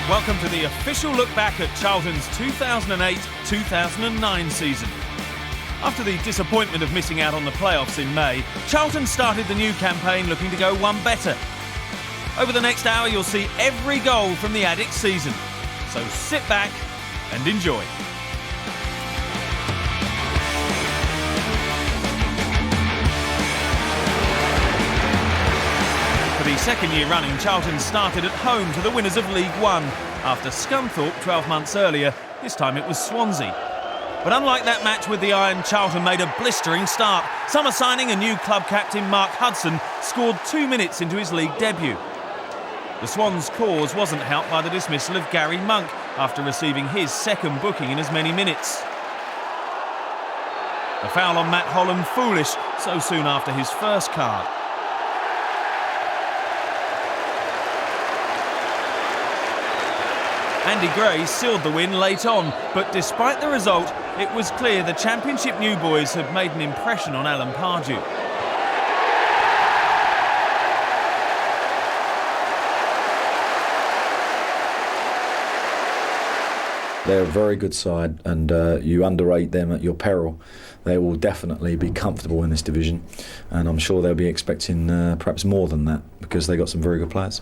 Welcome to the official look back at Charlton's 2008-2009 season. After the disappointment of missing out on the playoffs in May, Charlton started the new campaign looking to go one better. Over the next hour you'll see every goal from the Addicks season. So sit back and enjoy. For the second year running, Charlton started at home to the winners of League One, after Scunthorpe 12 months earlier. This time it was Swansea. But unlike that match with the Iron, Charlton made a blistering start. Summer signing and new club captain Mark Hudson scored 2 minutes into his league debut. The Swans' cause wasn't helped by the dismissal of Gary Monk after receiving his second booking in as many minutes. The foul on Matt Holland foolish so soon after his first card. Andy Gray sealed the win late on, but despite the result, it was clear the Championship new boys had made an impression on Alan Pardew. They're a very good side, and you underrate them at your peril. They will definitely be comfortable in this division, and I'm sure they'll be expecting perhaps more than that, because they got some very good players.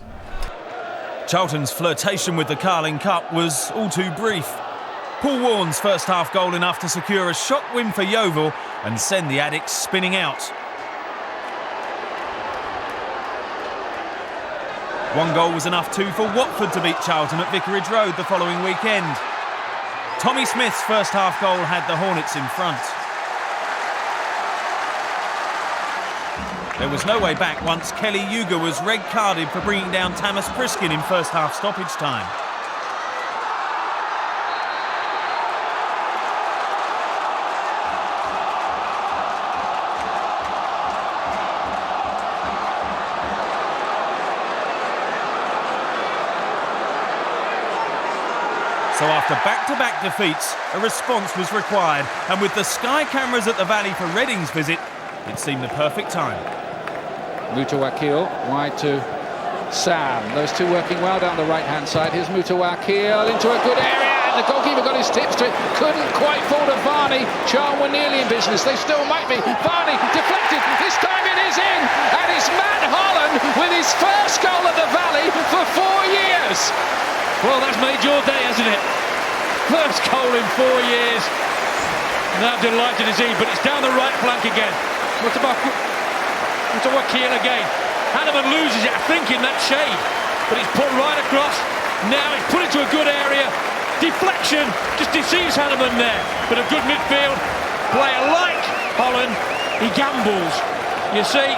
Charlton's flirtation with the Carling Cup was all too brief. Paul Warren's first half goal enough to secure a shock win for Yeovil and send the Addicks spinning out. One goal was enough too for Watford to beat Charlton at Vicarage Road the following weekend. Tommy Smith's first half goal had the Hornets in front. There was no way back once Kelly Yuga was red-carded for bringing down Thomas Priskin in first half stoppage time. So after back-to-back defeats, a response was required, and with the Sky cameras at the Valley for Reading's visit, it seemed the perfect time. Mutawakil wide to Sam. Those two working well down the right-hand side. Here's Mutawakil into a good area, and the goalkeeper got his tips to it. Couldn't quite fall to Varney. Charlton were nearly in business. They still might be. Varney deflected. This time it is in, and it's Matt Holland with his first goal at the Valley for 4 years. Well, that's made your day, hasn't it? First goal in 4 years. And how delighted is he? But it's down the right flank again. What about Wakil again? Hanneman loses it, I think, in that shade. But it's put right across. Now it's put into a good area. Deflection just deceives Hanneman there. But a good midfield player like Holland, he gambles. You see,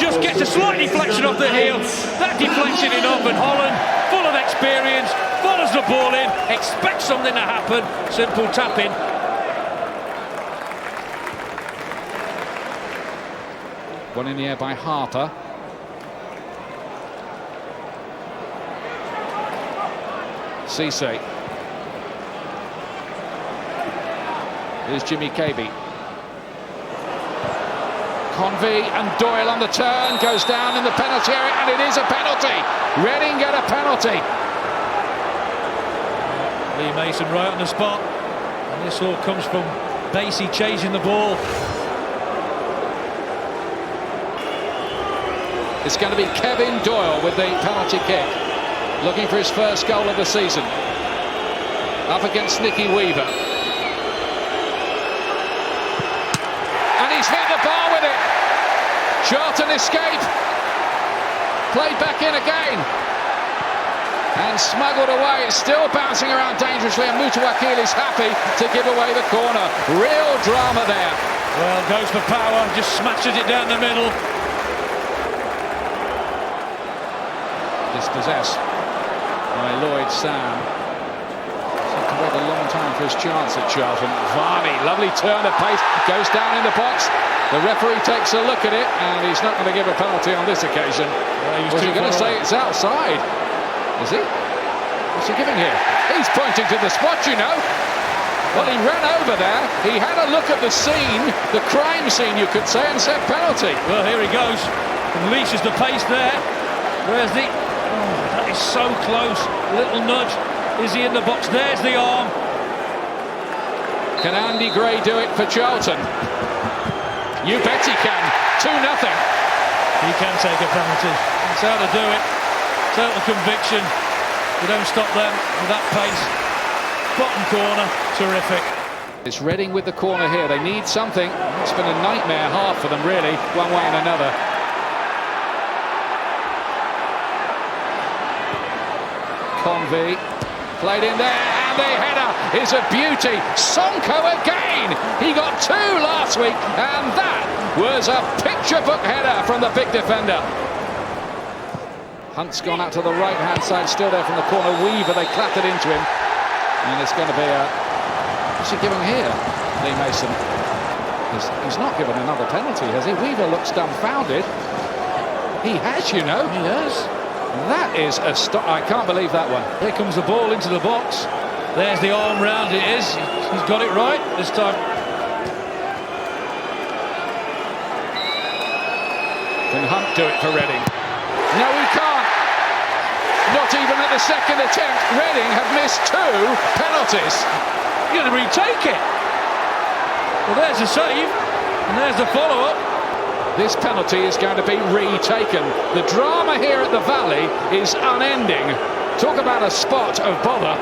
just gets a slight deflection off the heel. That deflects it enough, and Holland, full of experience, follows the ball in, expects something to happen. Simple tap-in. One in the air by Harper. Cisse. Here's Jimmy Caby. Convey and Doyle on the turn, goes down in the penalty area, and it is a penalty. Reading get a penalty. Lee Mason right on the spot, and this all comes from Basie chasing the ball. It's going to be Kevin Doyle with the penalty kick, looking for his first goal of the season. Up against Nicky Weaver. And he's hit the bar with it. Charlton escape. Played back in again. And smuggled away. It's still bouncing around dangerously, and Mutawakil is happy to give away the corner. Real drama there. Well, goes for power, just smashes it down the middle. Dispossessed by Lloyd Sam. Seemed to wait a long time for his chance at Charlton. Varney, lovely turn of pace, goes down in the box. The referee takes a look at it, and he's not going to give a penalty on this occasion. Was he going to say it's outside? Is he? What's he giving here? He's pointing to the spot, you know. Well, he ran over there. He had a look at the scene, the crime scene, you could say, and said penalty. Well, here he goes. Unleashes the pace there. Where's the... Oh, that is so close. Little nudge. Is he in the box? There's the arm. Can Andy Gray do it for Charlton? You bet he can. 2-0. He can take a penalty. That's how to do it. Total conviction. You don't stop them with that pace. Bottom corner, terrific. It's Reading with the corner here. They need something. It's been a nightmare half for them, really, one way and another. Convey played in there, and the header is a beauty. Sonko again. He got 2 last week, and that was a picture book header from the big defender. Hunt's gone out to the right-hand side, still there from the corner. Weaver, they clattered into him, and it's going to be a... What's he given here, Lee Mason? He's not given another penalty, has he? Weaver looks dumbfounded. He has, you know. He has. That is a stop. I can't believe that one. Here comes the ball into the box. There's the arm round. It is. He's got it right this time. Can Hunt do it for Reading? No, he can't. Not even at the second attempt. Reading have missed 2 penalties. You're going to retake it. Well, there's the save, and there's the follow-up. This penalty is going to be retaken. The drama here at the Valley is unending. Talk about a spot of bother.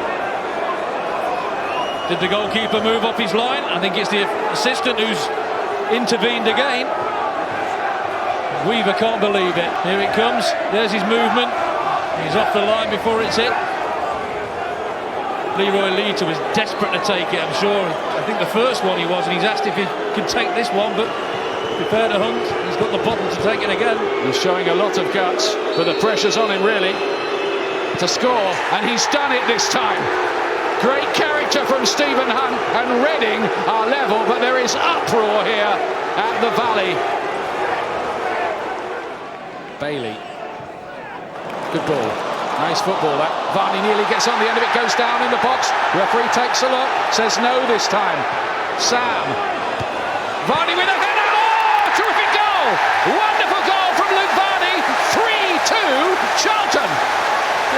Did the goalkeeper move off his line? I think it's the assistant who's intervened again. Weaver can't believe it. Here it comes. There's his movement. He's off the line before it's hit. Leroy Leiter was desperate to take it, I'm sure. I think the first one he was, and he's asked if he could take this one, but prepared to Hunt. He's got the bottle to take it again. He's showing a lot of guts, but the pressure's on him, really, to score, and he's done it this time. Great character from Stephen Hunt, and Reading are level, but there is uproar here at the Valley. Bailey. Good ball. Nice football, that. Varney nearly gets on the end of it, goes down in the box. Referee takes a look, says no this time. Sam. Varney with a header! Oh, terrific goal! Wonderful goal from Luke Varney. 3-2, Charlton.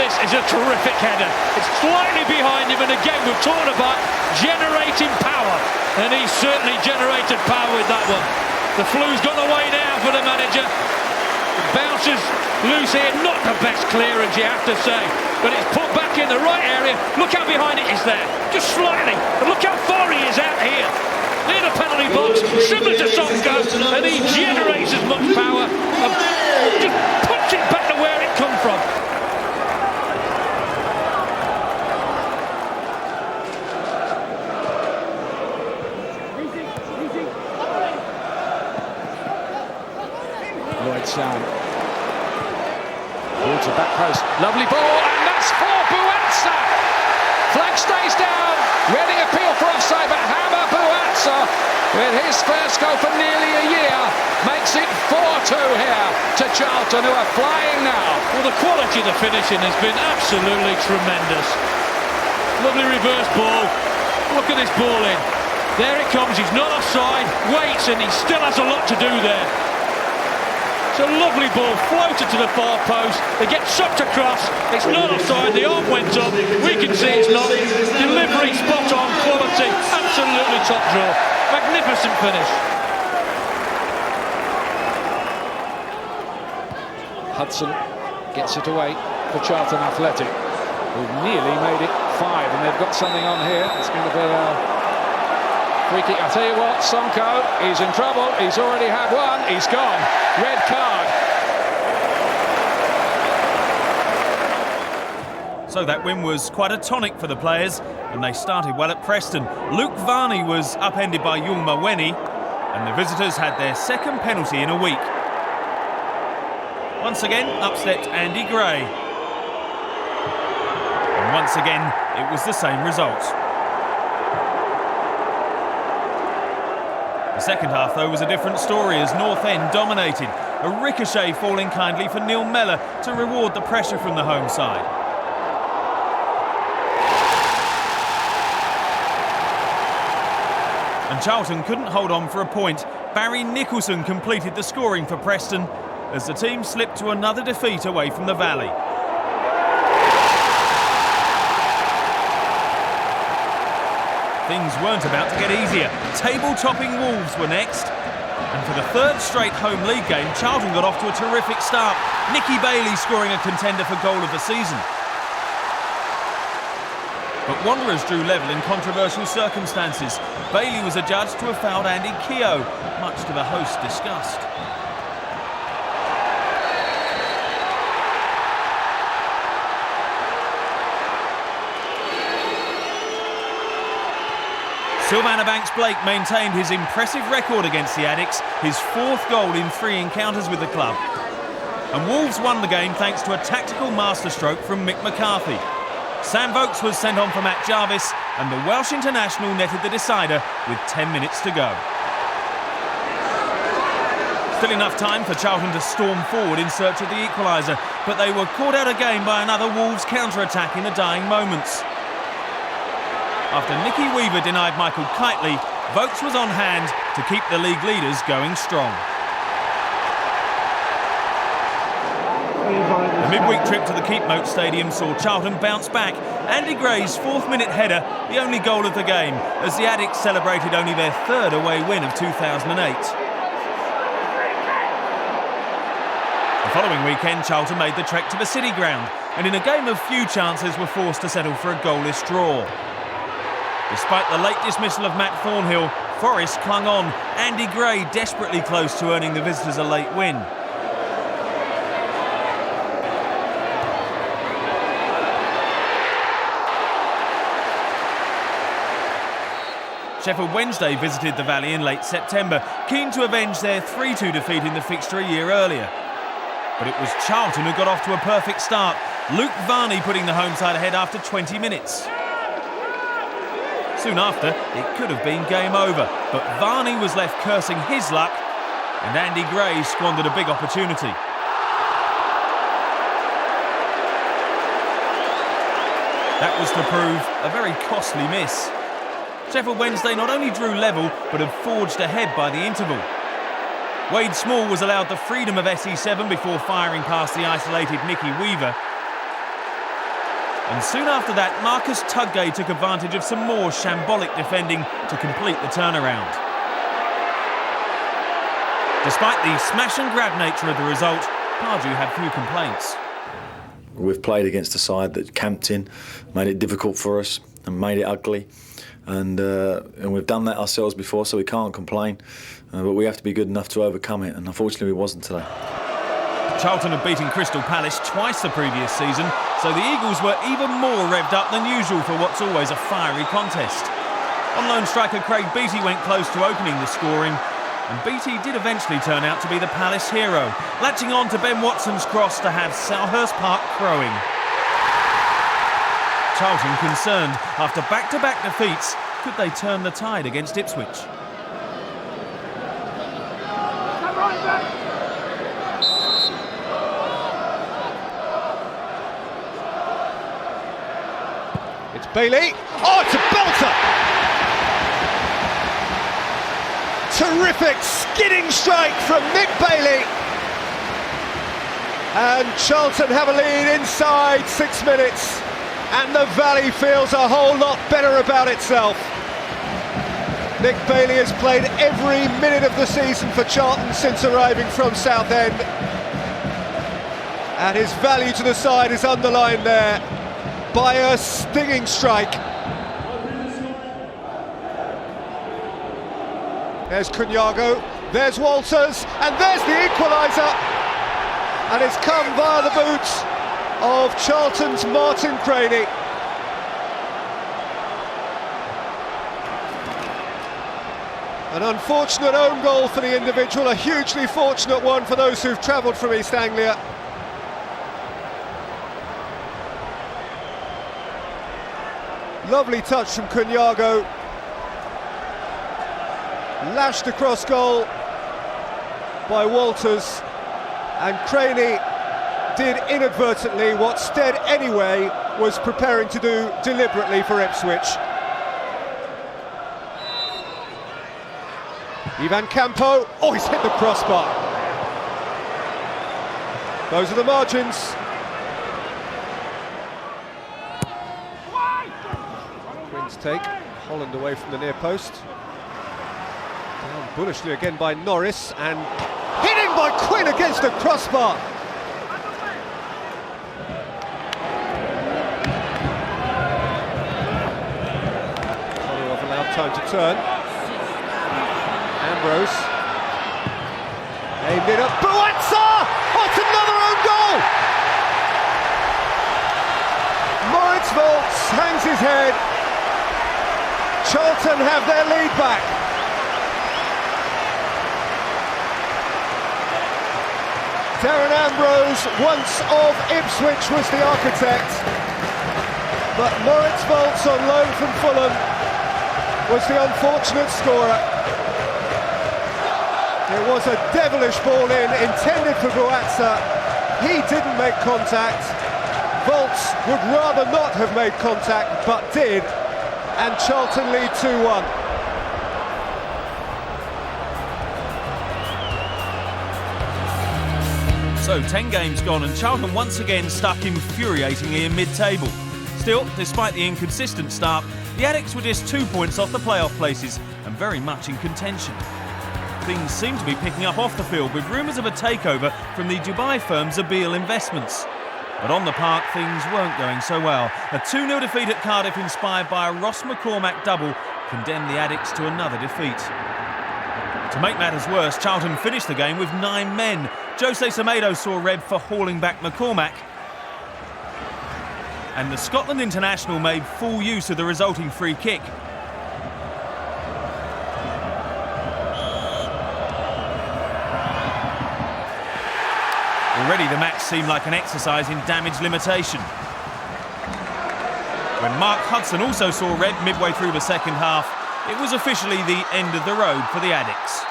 This is a terrific header. It's slightly behind him, and again we've talked about generating power, and he's certainly generated power with that one. The flu's got the way down for the manager. It bounces loose here, not the best clearance, you have to say, but it's put back in the right area. Look how behind it is there, just slightly, and look how far he is out here. Near the penalty box, similar to Sonko, and he generates as much power and just puts it back to where it come from. Lloyd Sound. Ball to back post. Lovely ball, and that's for Buatsa. Flag stays down. Reading appeal for offside, but Hammer Buatsa, with his first goal for nearly a year, makes it 4-2 here to Charlton, who are flying now. Well, the quality of the finishing has been absolutely tremendous. Lovely reverse ball. Look at this ball in. There it comes. He's not offside. Waits, and he still has a lot to do there. It's a lovely ball, floated to the far post. They get sucked across. It's not offside. The arm went up. We can see it's not. Delivery spot on, quality, absolutely top draw. Magnificent finish. Hudson gets it away for Charlton Athletic, who've nearly made it 5, and they've got something on here. It's going to be a free kick. I tell you what, Sonko, he's in trouble. He's already had one. He's gone. Red card. So that win was quite a tonic for the players, and they started well at Preston. Luke Varney was upended by Yulma Weni, and the visitors had their second penalty in a week. Once again, upset Andy Gray. And once again, it was the same result. The second half, though, was a different story as North End dominated. A ricochet falling kindly for Neil Mellor to reward the pressure from the home side. And Charlton couldn't hold on for a point. Barry Nicholson completed the scoring for Preston as the team slipped to another defeat away from the Valley. things weren't about to get easier. Table-topping Wolves were next. And for the third straight home league game, Charlton got off to a terrific start. Nicky Bailey scoring a contender for goal of the season. But Wanderers drew level in controversial circumstances. Bailey was adjudged to have fouled Andy Keogh, much to the host's disgust. Sylvana Banks-Blake maintained his impressive record against the Addicks, his fourth goal in 3 encounters with the club. And Wolves won the game thanks to a tactical masterstroke from Mick McCarthy. Sam Vokes was sent on for Matt Jarvis, and the Welsh international netted the decider with 10 minutes to go. Still enough time for Charlton to storm forward in search of the equaliser, but they were caught out again by another Wolves counter-attack in the dying moments. After Nicky Weaver denied Michael Kitely, Vokes was on hand to keep the league leaders going strong. The midweek trip to the Keepmoat Stadium saw Charlton bounce back. Andy Gray's 4th-minute header, the only goal of the game, as the Addicks celebrated only their 3rd away win of 2008. The following weekend, Charlton made the trek to the City Ground, and in a game of few chances were forced to settle for a goalless draw. Despite the late dismissal of Matt Thornhill, Forest clung on. Andy Gray desperately close to earning the visitors a late win. Sheffield Wednesday visited the Valley in late September, keen to avenge their 3-2 defeat in the fixture a year earlier. But it was Charlton who got off to a perfect start. Luke Varney putting the home side ahead after 20 minutes. Soon after, it could have been game over, but Varney was left cursing his luck, and Andy Gray squandered a big opportunity. That was to prove a very costly miss. Sheffield Wednesday not only drew level, but had forged ahead by the interval. Wade Small was allowed the freedom of SE7 before firing past the isolated Nicky Weaver. And soon after that, Marcus Tudgay took advantage of some more shambolic defending to complete the turnaround. Despite the smash-and-grab nature of the result, Pardew had few complaints. We've played against a side that camped in, made it difficult for us and made it ugly. And we've done that ourselves before, so we can't complain. But we have to be good enough to overcome it, and unfortunately we wasn't today. Charlton had beaten Crystal Palace twice the previous season, so the Eagles were even more revved up than usual for what's always a fiery contest. On loan striker Craig Beattie went close to opening the scoring, and Beattie did eventually turn out to be the Palace hero, latching on to Ben Watson's cross to have Selhurst Park crowing. Charlton concerned, after back-to-back defeats, could they turn the tide against Ipswich? It's Bailey. Oh, it's a belter! Terrific skidding strike from Nick Bailey. And Charlton have a lead inside 6 minutes. And the Valley feels a whole lot better about itself. Nick Bailey has played every minute of the season for Charlton since arriving from Southend. And his value to the side is underlined there by a stinging strike. There's Cunyago, there's Walters, and there's the equaliser. And it's come via the boots of Charlton's Martin Craney. An unfortunate own goal for the individual, a hugely fortunate one for those who've travelled from East Anglia. Lovely touch from Cunyago. Lashed across goal by Walters, and Craney did inadvertently what Stead anyway was preparing to do deliberately for Ipswich. Ivan Campo, oh, he's hit the crossbar. Those are the margins. Quins take, Holland away from the near post. Down bullishly again by Norris, and hit in by Quinn against the crossbar. Todorov allowed time to turn. Ambrose aimed it at Buatsa! Oh, it's another own goal! Moritz Volz hangs his head. Charlton have their lead back. Darren Ambrose, once of Ipswich, was the architect, but Moritz Volz on loan from Fulham was the unfortunate scorer. It was a devilish ball intended for Buatsa. He didn't make contact. Volz would rather not have made contact, but did, and Charlton lead 2-1. So 10 games gone and Charlton once again stuck infuriatingly in mid-table. Still, despite the inconsistent start, the Addicts were just 2 points off the playoff places and very much in contention. Things seem to be picking up off the field with rumours of a takeover from the Dubai firm Zabil Investments. But on the park, things weren't going so well. A 2-0 defeat at Cardiff, inspired by a Ross McCormack double, condemned the Addicts to another defeat. To make matters worse, Charlton finished the game with 9 men. Jose Semedo saw red for hauling back McCormack. And the Scotland international made full use of the resulting free kick. Already the match seemed like an exercise in damage limitation, when Mark Hudson also saw red midway through the second half, it was officially the end of the road for the Addicts.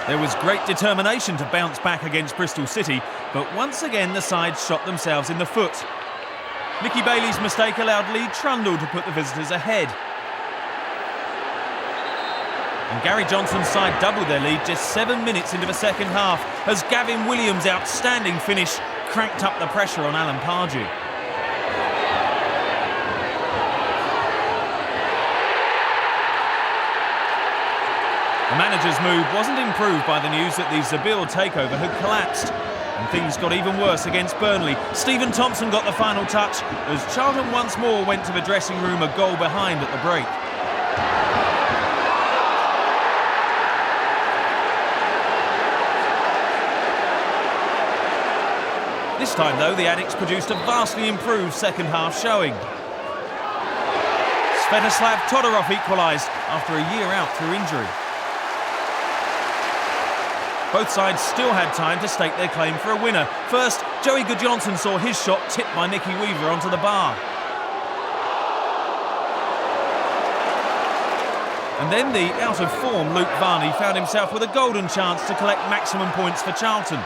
There was great determination to bounce back against Bristol City, but once again the side shot themselves in the foot. Nicky Bailey's mistake allowed Lee Trundle to put the visitors ahead. And Gary Johnson's side doubled their lead just 7 minutes into the second half as Gavin Williams' outstanding finish cranked up the pressure on Alan Pardew. The manager's mood wasn't improved by the news that the Zabil takeover had collapsed, and things got even worse against Burnley. Stephen Thompson got the final touch as Charlton once more went to the dressing room a goal behind at the break. This time, though, the Addicts produced a vastly improved second half showing. Svetoslav Todorov equalised after a year out through injury. Both sides still had time to stake their claim for a winner. First, Joey Goodjohnson saw his shot tipped by Nicky Weaver onto the bar. And then the out-of-form Luke Varney found himself with a golden chance to collect maximum points for Charlton.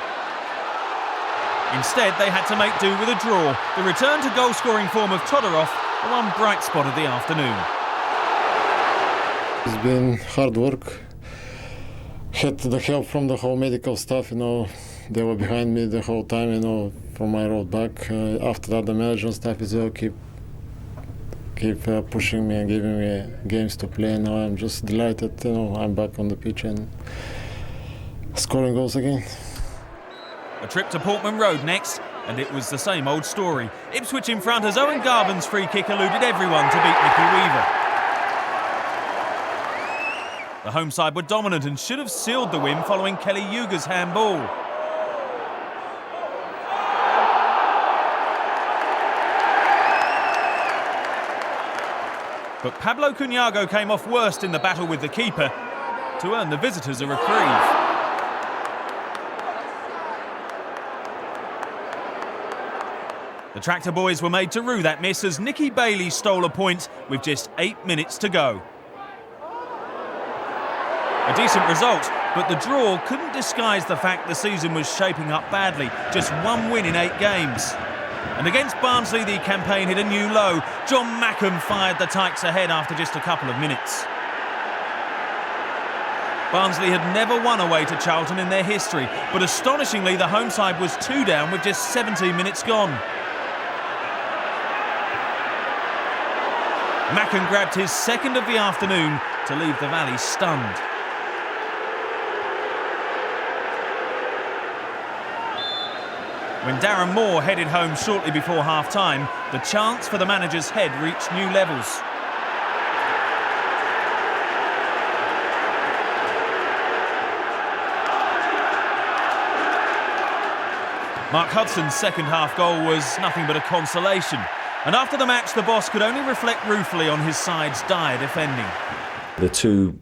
Instead, they had to make do with a draw. The return to goal-scoring form of Todorov, the one bright spot of the afternoon. It's been hard work. Had the help from the whole medical staff, they were behind me the whole time, from my road back. After that, the management staff as well keep pushing me and giving me games to play. Now I'm just delighted, I'm back on the pitch and scoring goals again. A trip to Portman Road next, and it was the same old story. Ipswich in front as Owen Garvin's free kick eluded everyone to beat Nicky Weaver. The home side were dominant and should have sealed the win following Kelly Yuga's handball. But Pablo Cunhago came off worst in the battle with the keeper to earn the visitors a reprieve. The Tractor boys were made to rue that miss as Nicky Bailey stole a point with just 8 minutes to go. A decent result, but the draw couldn't disguise the fact the season was shaping up badly. Just one win in 8 games. And against Barnsley, the campaign hit a new low. John Mackham fired the Tykes ahead after just a couple of minutes. Barnsley had never won away to Charlton in their history, but astonishingly the home side was 2 down with just 17 minutes gone. Mackham grabbed his second of the afternoon to leave the Valley stunned. When Darren Moore headed home shortly before half-time, the chance for the manager's head reached new levels. Mark Hudson's second-half goal was nothing but a consolation. And after the match, the boss could only reflect ruefully on his side's dire defending. The two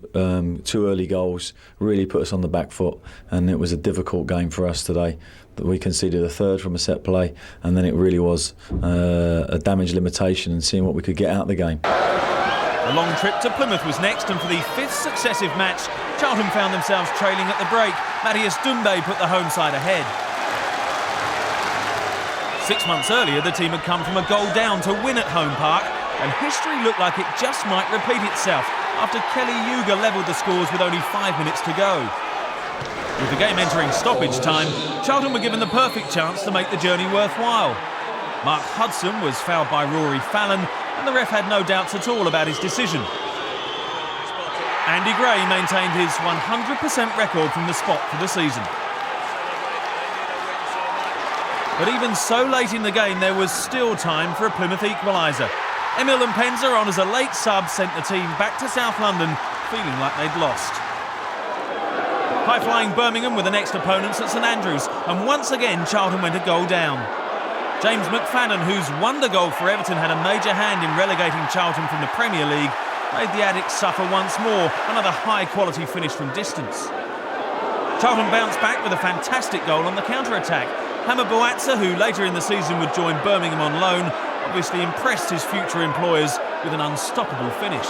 early goals really put us on the back foot, and it was a difficult game for us today. We conceded a third from a set play, and then it really was a damage limitation and seeing what we could get out of the game. A long trip to Plymouth was next, and for the 5th successive match, Charlton found themselves trailing at the break. Matthias Doumbé put the home side ahead. 6 months earlier, the team had come from a goal down to win at Home Park, and history looked like it just might repeat itself after Kelly Yuga levelled the scores with only 5 minutes to go. With the game entering stoppage time, Charlton were given the perfect chance to make the journey worthwhile. Mark Hudson was fouled by Rory Fallon, and the ref had no doubts at all about his decision. Andy Gray maintained his 100% record from the spot for the season. But even so late in the game, there was still time for a Plymouth equaliser. Emil Mpenza, on as a late sub, sent the team back to South London, feeling like they'd lost. High-flying Birmingham were the next opponents at St Andrews, and once again Charlton went a goal down. James McFadden, whose wonder goal for Everton had a major hand in relegating Charlton from the Premier League, made the Addicks suffer once more, another high-quality finish from distance. Charlton bounced back with a fantastic goal on the counter-attack. Hammer Bouatsa, who later in the season would join Birmingham on loan, obviously impressed his future employers with an unstoppable finish.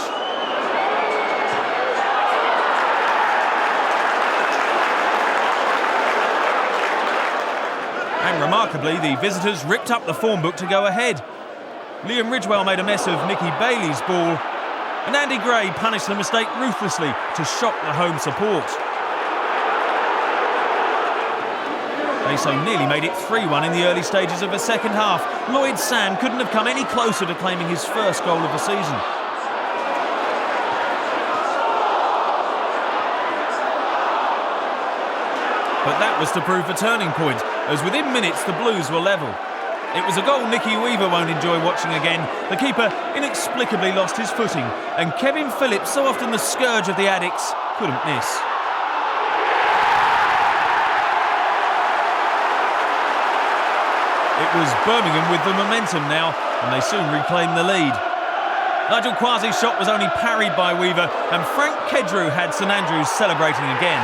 And remarkably, the visitors ripped up the form book to go ahead. Liam Ridgewell made a mess of Nicky Bailey's ball, and Andy Gray punished the mistake ruthlessly to shock the home support. They so nearly made it 3-1 in the early stages of the second half. Lloyd Sam couldn't have come any closer to claiming his first goal of the season. But that was to prove the turning point, as within minutes the Blues were level. It was a goal Nicky Weaver won't enjoy watching again. The keeper inexplicably lost his footing, and Kevin Phillips, so often the scourge of the Addicks, couldn't miss. It was Birmingham with the momentum now, and they soon reclaimed the lead. Nigel Quasi's shot was only parried by Weaver, and Frank Kedrew had St Andrews celebrating again.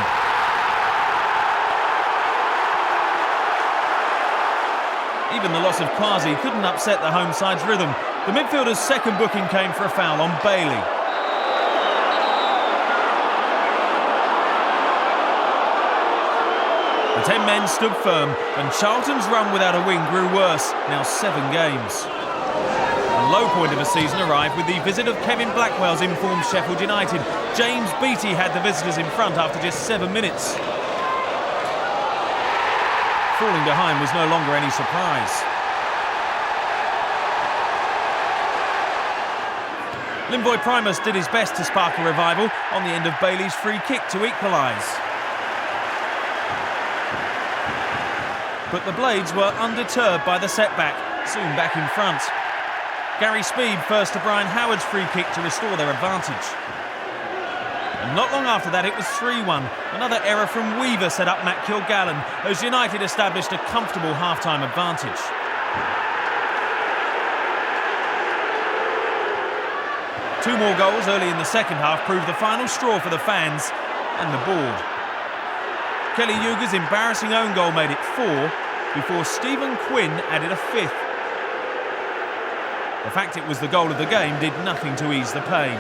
Even the loss of Quasi couldn't upset the home side's rhythm. The midfielder's second booking came for a foul on Bailey. The 10 men stood firm, and Charlton's run without a win grew worse, now 7 games. The low point of the season arrived with the visit of Kevin Blackwell's informed Sheffield United. James Beattie had the visitors in front after just 7 minutes. Falling behind was no longer any surprise. Limboy Primus did his best to spark a revival on the end of Bailey's free kick to equalise. But the Blades were undeterred by the setback, soon back in front. Gary Speed first to Brian Howard's free kick to restore their advantage. And not long after that it was 3-1. Another error from Weaver set up Matt Kilgallen, as United established a comfortable half-time advantage. Two more goals early in the second half proved the final straw for the fans and the board. Kelly Yuga's embarrassing own goal made it 4, before Stephen Quinn added a 5th. The fact it was the goal of the game did nothing to ease the pain.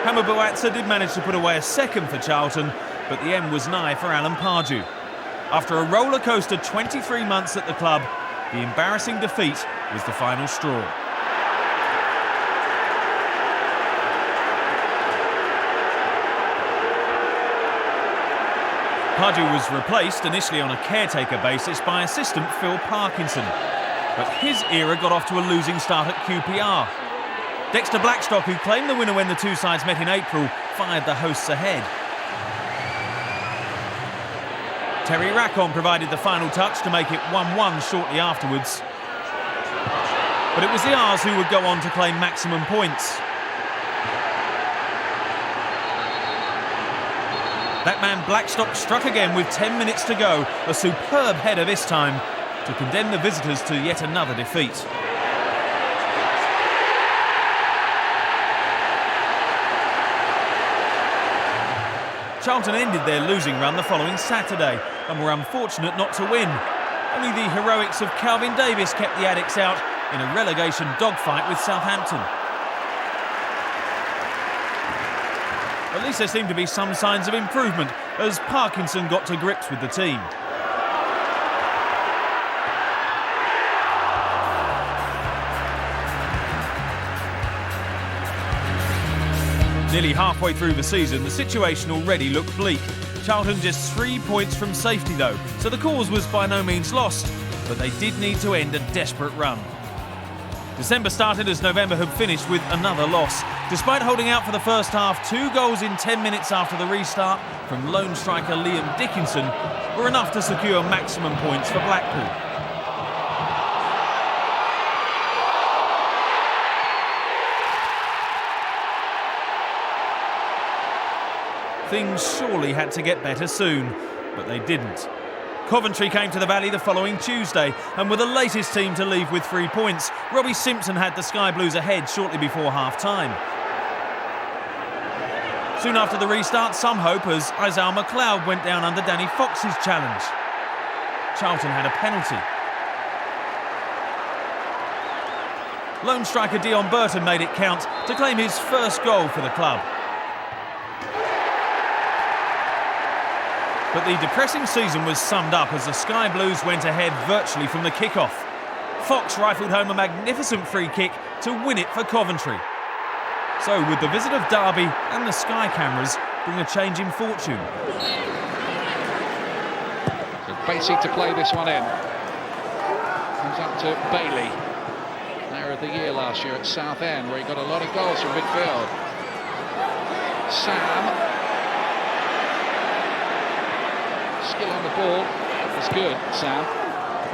Hammer Boatsa did manage to put away a second for Charlton, but the end was nigh for Alan Pardew. After a roller coaster 23 months at the club, the embarrassing defeat was the final straw. Pardew was replaced initially on a caretaker basis by assistant Phil Parkinson, but his era got off to a losing start at QPR. Dexter Blackstock, who claimed the winner when the two sides met in April, fired the hosts ahead. Terry Rackon provided the final touch to make it 1-1 shortly afterwards. But it was the R's who would go on to claim maximum points. That man Blackstock struck again with 10 minutes to go, a superb header this time, to condemn the visitors to yet another defeat. Charlton ended their losing run the following Saturday and were unfortunate not to win. Only the heroics of Calvin Davis kept the Addicks out in a relegation dogfight with Southampton. At least there seemed to be some signs of improvement as Parkinson got to grips with the team. Nearly halfway through the season, the situation already looked bleak. Charlton just 3 points from safety though, so the cause was by no means lost, but they did need to end a desperate run. December started as November had finished with another loss. Despite holding out for the first half, 2 goals in 10 minutes after the restart from lone striker Liam Dickinson were enough to secure maximum points for Blackpool. Things surely had to get better soon, but they didn't. Coventry came to the Valley the following Tuesday and were the latest team to leave with 3 points. Robbie Simpson had the Sky Blues ahead shortly before half-time. Soon after the restart, some hope as Isaiah McLeod went down under Danny Fox's challenge. Charlton had a penalty. Lone striker Dion Burton made it count to claim his first goal for the club. But the depressing season was summed up as the Sky Blues went ahead virtually from the kick-off. Fox rifled home a magnificent free kick to win it for Coventry. So would the visit of Derby and the Sky cameras bring a change in fortune? So Basie to play this one in. Comes up to Bailey. Player of the year last year at Southend, where he got a lot of goals from midfield. Sam. Skill on the ball. It's good, Sam.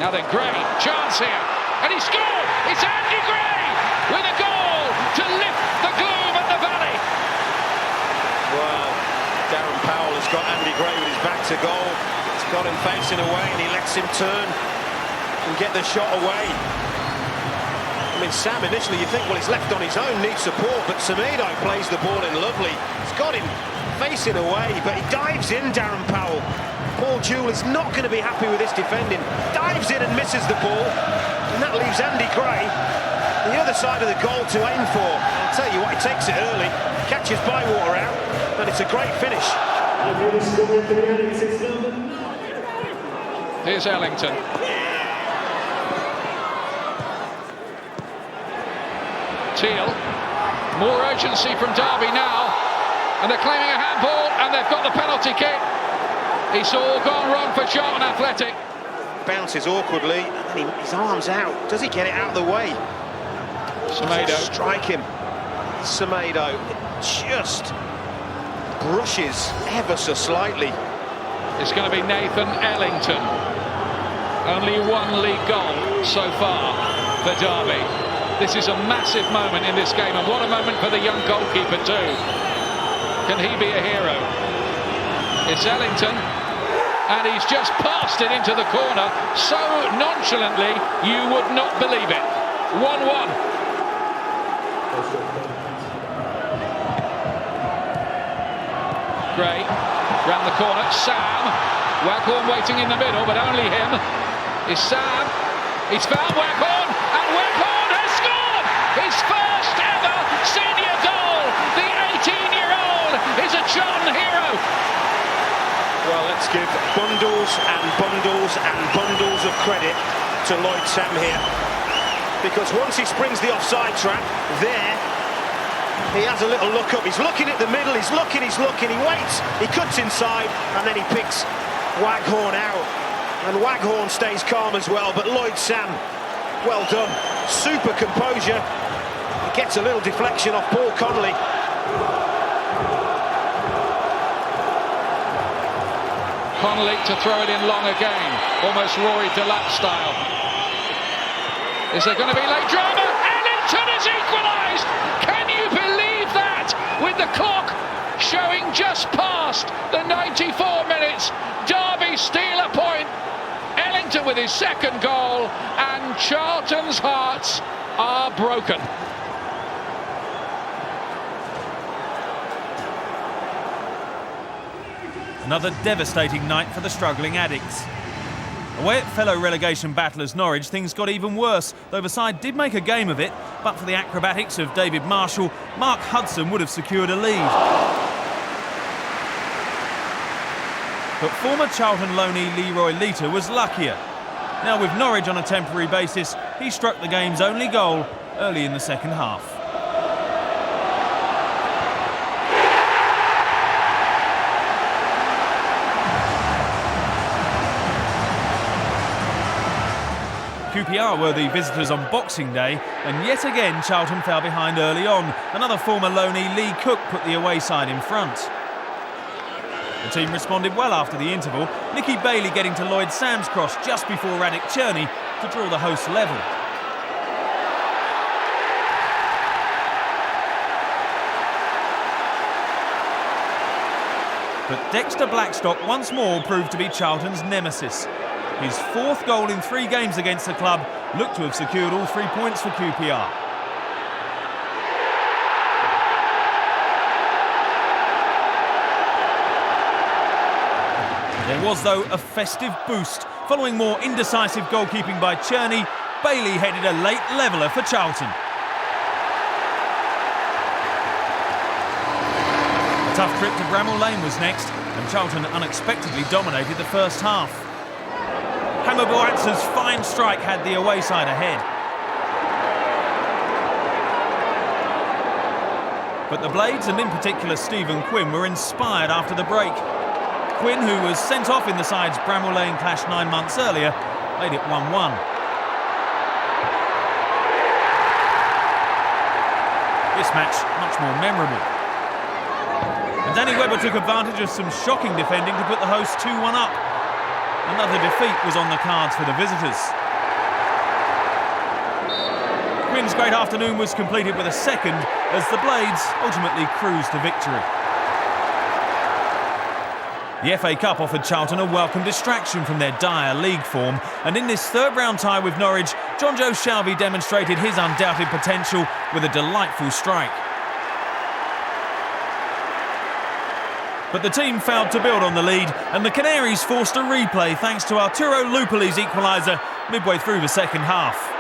Now then, Gray. Chance here. And he scored! It's Andy Gray with a goal to lift the gloom at the Valley. Well, Darren Powell has got Andy Gray with his back to goal. He's got him facing away and he lets him turn and get the shot away. I mean, Sam, initially you think, well, he's left on his own, needs support, but Semedo plays the ball in lovely. He's got him facing away, but he dives in, Darren Powell. Paul Jewell is not going to be happy with this defending. Dives in and misses the ball, and that leaves Andy Gray the other side of the goal to aim for. I'll tell you what, he takes it early, catches Bywater out, and it's a great finish. Here's Ellington. Teal. More urgency from Derby now, and they're claiming a handball, and they've got the penalty kick. It's all gone wrong for Charlton Athletic. Bounces awkwardly, and then his arm's out. Does he get it out of the way? Semedo. Strike him. Semedo just brushes ever so slightly. It's going to be Nathan Ellington. Only 1 league goal so far for Derby. This is a massive moment in this game, and what a moment for the young goalkeeper too. Can he be a hero? It's Ellington, and he's just passed it into the corner so nonchalantly you would not believe it. 1-1. Gray round the corner. Sam. Waghorn waiting in the middle, but only him. Is Sam. He's found Waghorn, and Waghorn has scored his first ever senior goal. The 18-year-old credit to Lloyd Sam here, because once he springs the offside trap, there, he has a little look up, he's looking at the middle, he's looking, he waits, he cuts inside, and then he picks Waghorn out, and Waghorn stays calm as well, but Lloyd Sam, well done, super composure, he gets a little deflection off Paul Connolly. Connolly to throw it in long again, almost Rory Delap style. Is there going to be late drama? Ellington has equalised! Can you believe that? With the clock showing just past the 94 minutes, Derby steal a point. Ellington with his second goal, and Charlton's hearts are broken. Another devastating night for the struggling Addicts. Away at fellow relegation battlers Norwich, things got even worse, though the side did make a game of it, but for the acrobatics of David Marshall, Mark Hudson would have secured a lead. But former Charlton loanee Leroy Lita was luckier. Now with Norwich on a temporary basis, he struck the game's only goal early in the second half. QPR were the visitors on Boxing Day, and yet again Charlton fell behind early on. Another former loanee, Lee Cook, put the away side in front. The team responded well after the interval, Nicky Bailey getting to Lloyd Sam's cross just before Radic Cherney to draw the hosts level. But Dexter Blackstock once more proved to be Charlton's nemesis. His fourth goal in 3 games against the club looked to have secured all 3 points for QPR. There was, though, a festive boost. Following more indecisive goalkeeping by Cherney, Bailey headed a late leveller for Charlton. A tough trip to Bramall Lane was next, and Charlton unexpectedly dominated the first half. Hammer Boatsa's fine strike had the away side ahead. But the Blades, and in particular Stephen Quinn, were inspired after the break. Quinn, who was sent off in the side's Bramall Lane clash 9 months earlier, made it 1-1. This match much more memorable. And Danny Webber took advantage of some shocking defending to put the hosts 2-1 up. Another defeat was on the cards for the visitors. Quinn's great afternoon was completed with a second as the Blades ultimately cruised to victory. The FA Cup offered Charlton a welcome distraction from their dire league form, and in this third-round tie with Norwich, Jonjo Shelvey demonstrated his undoubted potential with a delightful strike. But the team failed to build on the lead, and the Canaries forced a replay thanks to Arturo Lupali's equaliser midway through the second half.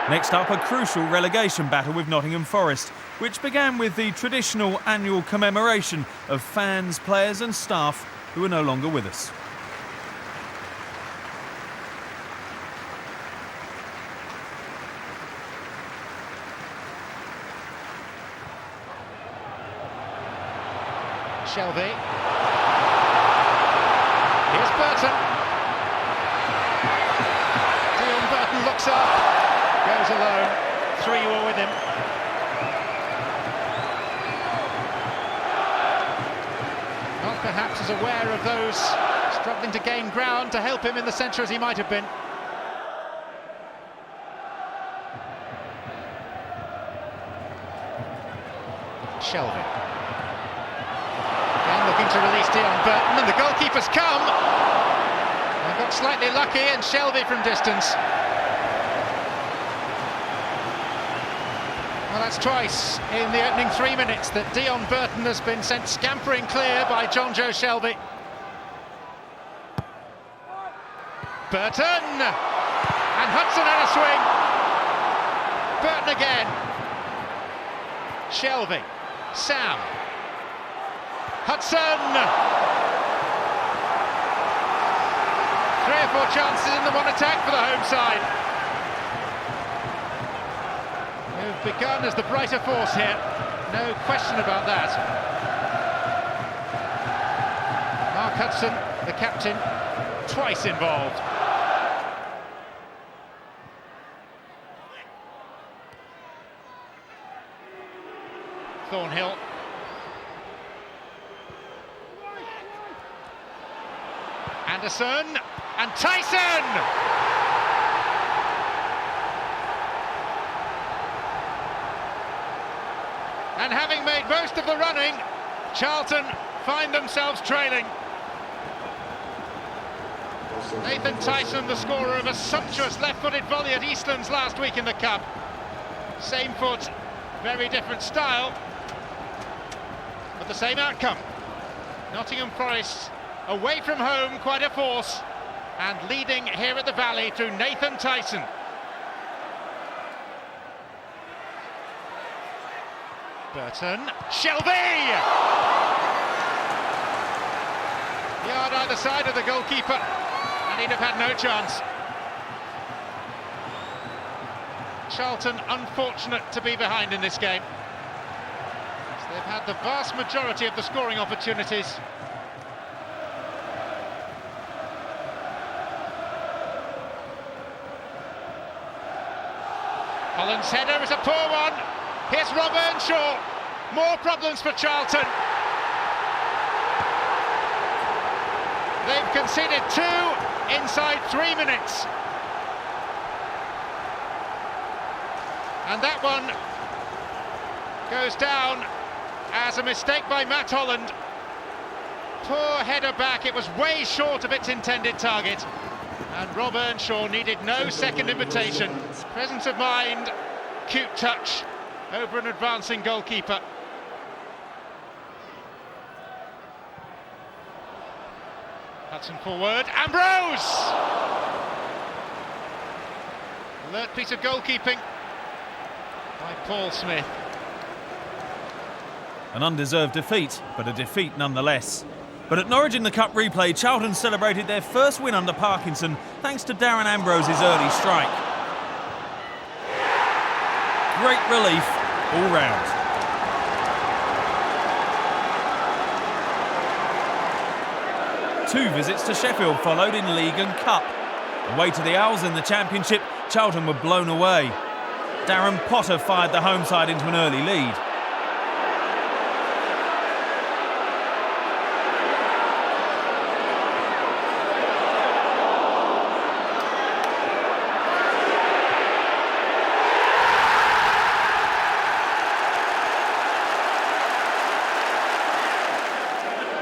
Next up, a crucial relegation battle with Nottingham Forest, which began with the traditional annual commemoration of fans, players and staff who are no longer with us. Shelvey. Here's Burton. Dion Burton looks up, goes alone. 3 were with him. Not perhaps as aware of those struggling to gain ground to help him in the centre as he might have been. Shelvey. Looking to release Dion Burton, and the goalkeeper's come and got slightly lucky, and Shelvey from distance. Well, that's twice in the opening 3 minutes that Dion Burton has been sent scampering clear by Jonjo Shelvey. Burton, and Hudson had a swing. Burton again. Shelvey. Sam. Hudson. 3 or 4 chances in the one attack for the home side. Who've begun as the brighter force here, no question about that. Mark Hudson, the captain, twice involved. Thornhill. Anderson and Tyson! And having made most of the running, Charlton find themselves trailing. Nathan Tyson, the scorer of a sumptuous left-footed volley at Eastlands last week in the Cup. Same foot, very different style, but the same outcome. Nottingham Forest away from home, quite a force, and leading here at the Valley through Nathan Tyson. Burton, Shelby! Yard either side of the goalkeeper, and he'd have had no chance. Charlton unfortunate to be behind in this game. So they've had the vast majority of the scoring opportunities. Holland's header is a poor one. Here's Rob Earnshaw. More problems for Charlton. They've conceded 2 inside 3 minutes. And that one goes down as a mistake by Matt Holland. Poor header back, it was way short of its intended target. And Rob Earnshaw needed no second invitation. Presence of mind, cute touch over an advancing goalkeeper. Hudson forward, Ambrose! Alert piece of goalkeeping by Paul Smith. An undeserved defeat, but a defeat nonetheless. But at Norwich in the Cup replay, Charlton celebrated their first win under Parkinson thanks to Darren Ambrose's early strike. Great relief all round. Two visits to Sheffield followed in League and Cup. Away to the Owls in the Championship, Charlton were blown away. Darren Potter fired the home side into an early lead.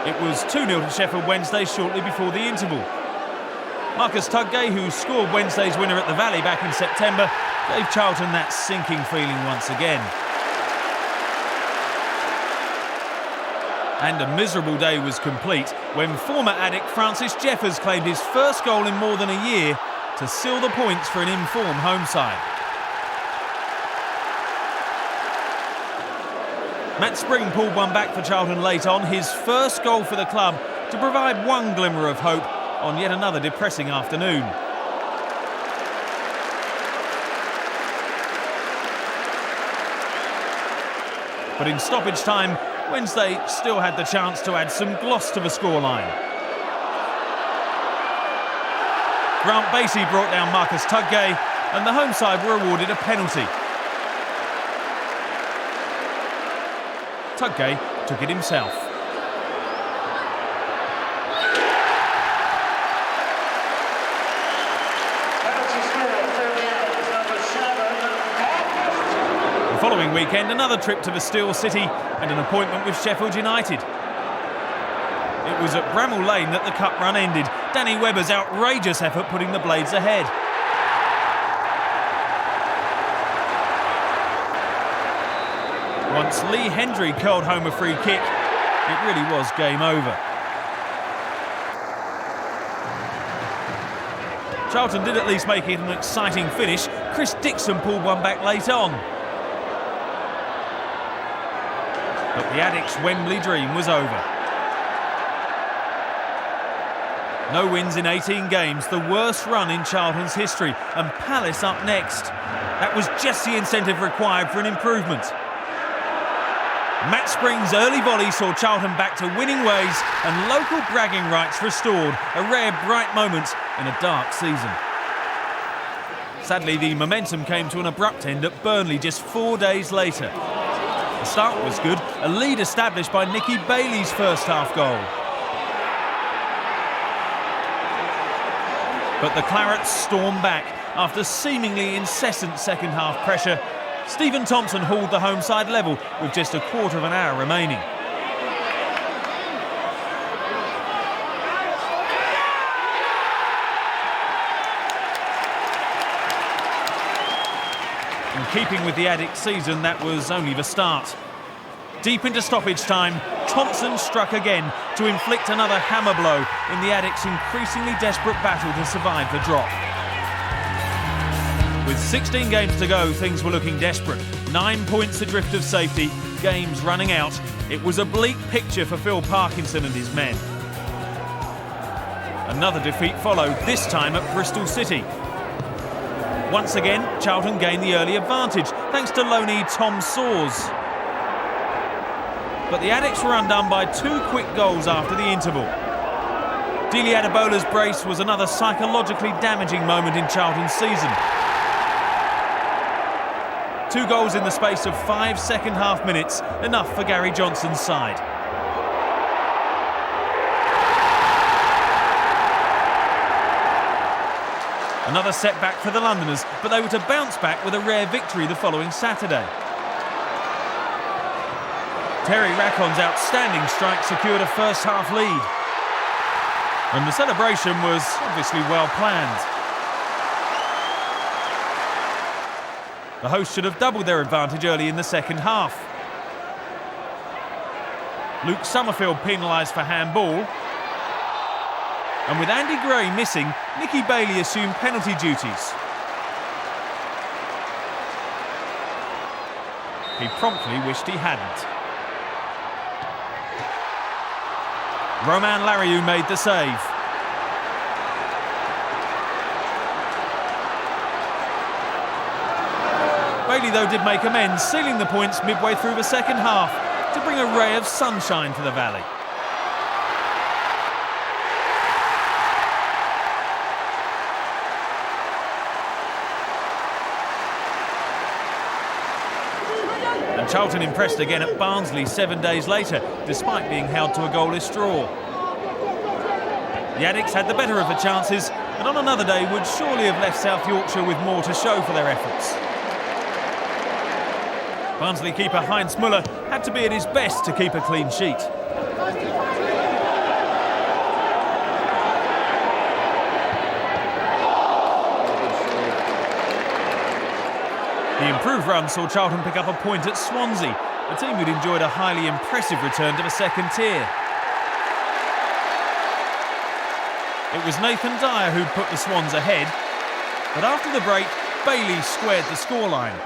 It was 2-0 to Sheffield Wednesday shortly before the interval. Marcus Tudgay, who scored Wednesday's winner at the Valley back in September, gave Charlton that sinking feeling once again. And a miserable day was complete when former addict Francis Jeffers claimed his first goal in more than a year to seal the points for an informed home side. Matt Spring pulled one back for Charlton late on, his first goal for the club, to provide one glimmer of hope on yet another depressing afternoon. But in stoppage time, Wednesday still had the chance to add some gloss to the scoreline. Grant Basie brought down Marcus Tudgay, and the home side were awarded a penalty. Tudgay took it himself. The following weekend, another trip to the Steel City and an appointment with Sheffield United. It was at Bramall Lane that the cup run ended. Danny Webber's outrageous effort putting the Blades ahead. Once Lee Hendry curled home a free kick, it really was game over. Charlton did at least make it an exciting finish. Chris Dixon pulled one back late on. But the Addicks' Wembley dream was over. No wins in 18 games, the worst run in Charlton's history, and Palace up next. That was just the incentive required for an improvement. Matt Spring's early volley saw Charlton back to winning ways and local bragging rights restored, a rare bright moment in a dark season. Sadly, the momentum came to an abrupt end at Burnley just 4 days later. The start was good, a lead established by Nicky Bailey's first half goal. But the Clarets stormed back. After seemingly incessant second half pressure, Stephen Thompson hauled the home side level with just a quarter of an hour remaining. In keeping with the Addicks season, that was only the start. Deep into stoppage time, Thompson struck again to inflict another hammer blow in the Addicks' increasingly desperate battle to survive the drop. With 16 games to go, things were looking desperate. 9 points adrift of safety, games running out. It was a bleak picture for Phil Parkinson and his men. Another defeat followed, this time at Bristol City. Once again, Charlton gained the early advantage, thanks to loanee Tom Sawes. But the Addicks were undone by 2 quick goals after the interval. Dele Adebola's brace was another psychologically damaging moment in Charlton's season. 2 goals in the space of 5 second-half minutes, enough for Gary Johnson's side. Another setback for the Londoners, but they were to bounce back with a rare victory the following Saturday. Terry Raccon's outstanding strike secured a first-half lead. And the celebration was obviously well planned. The hosts should have doubled their advantage early in the second half. Luke Summerfield penalised for handball. And with Andy Gray missing, Nicky Bailey assumed penalty duties. He promptly wished he hadn't. Romain Larrieux made the save. Bailey, though, did make amends, sealing the points midway through the second half to bring a ray of sunshine to the Valley. And Charlton impressed again at Barnsley 7 days later, despite being held to a goalless draw. The Addicks had the better of the chances, and on another day would surely have left South Yorkshire with more to show for their efforts. Barnsley keeper Heinz Müller had to be at his best to keep a clean sheet. The improved run saw Charlton pick up a point at Swansea, a team who'd enjoyed a highly impressive return to the second tier. It was Nathan Dyer who'd put the Swans ahead, but after the break, Bailey squared the scoreline.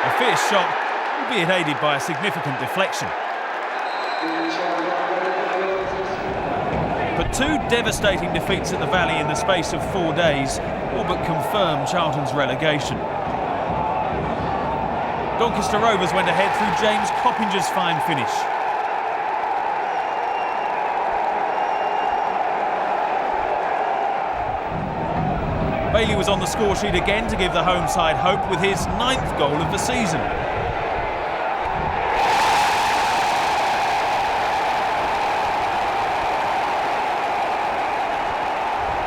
A fierce shot, albeit aided by a significant deflection. But 2 devastating defeats at the Valley in the space of 4 days all but confirmed Charlton's relegation. Doncaster Rovers went ahead through James Coppinger's fine finish. Bailey was on the score sheet again to give the home side hope with his 9th goal of the season.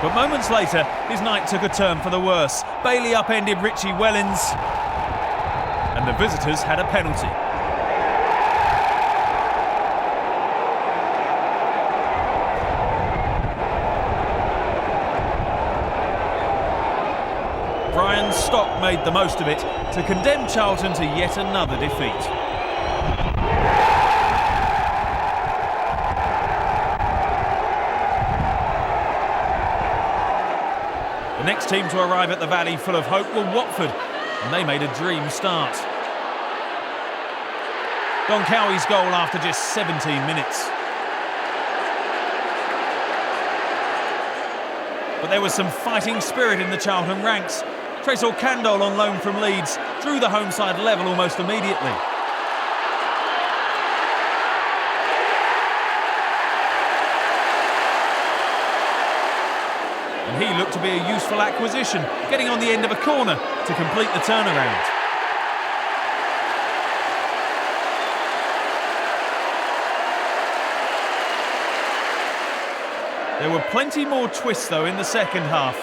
But moments later, his night took a turn for the worse. Bailey upended Richie Wellens, and the visitors had a penalty. Brian Stock made the most of it to condemn Charlton to yet another defeat. Next team to arrive at the Valley full of hope were Watford, and they made a dream start. Don Cowie's goal after just 17 minutes. But there was some fighting spirit in the Charlton ranks. Tresor Kandol on loan from Leeds drew the home side level almost immediately. And he looked to be a useful acquisition, getting on the end of a corner to complete the turnaround. There were plenty more twists though in the second half.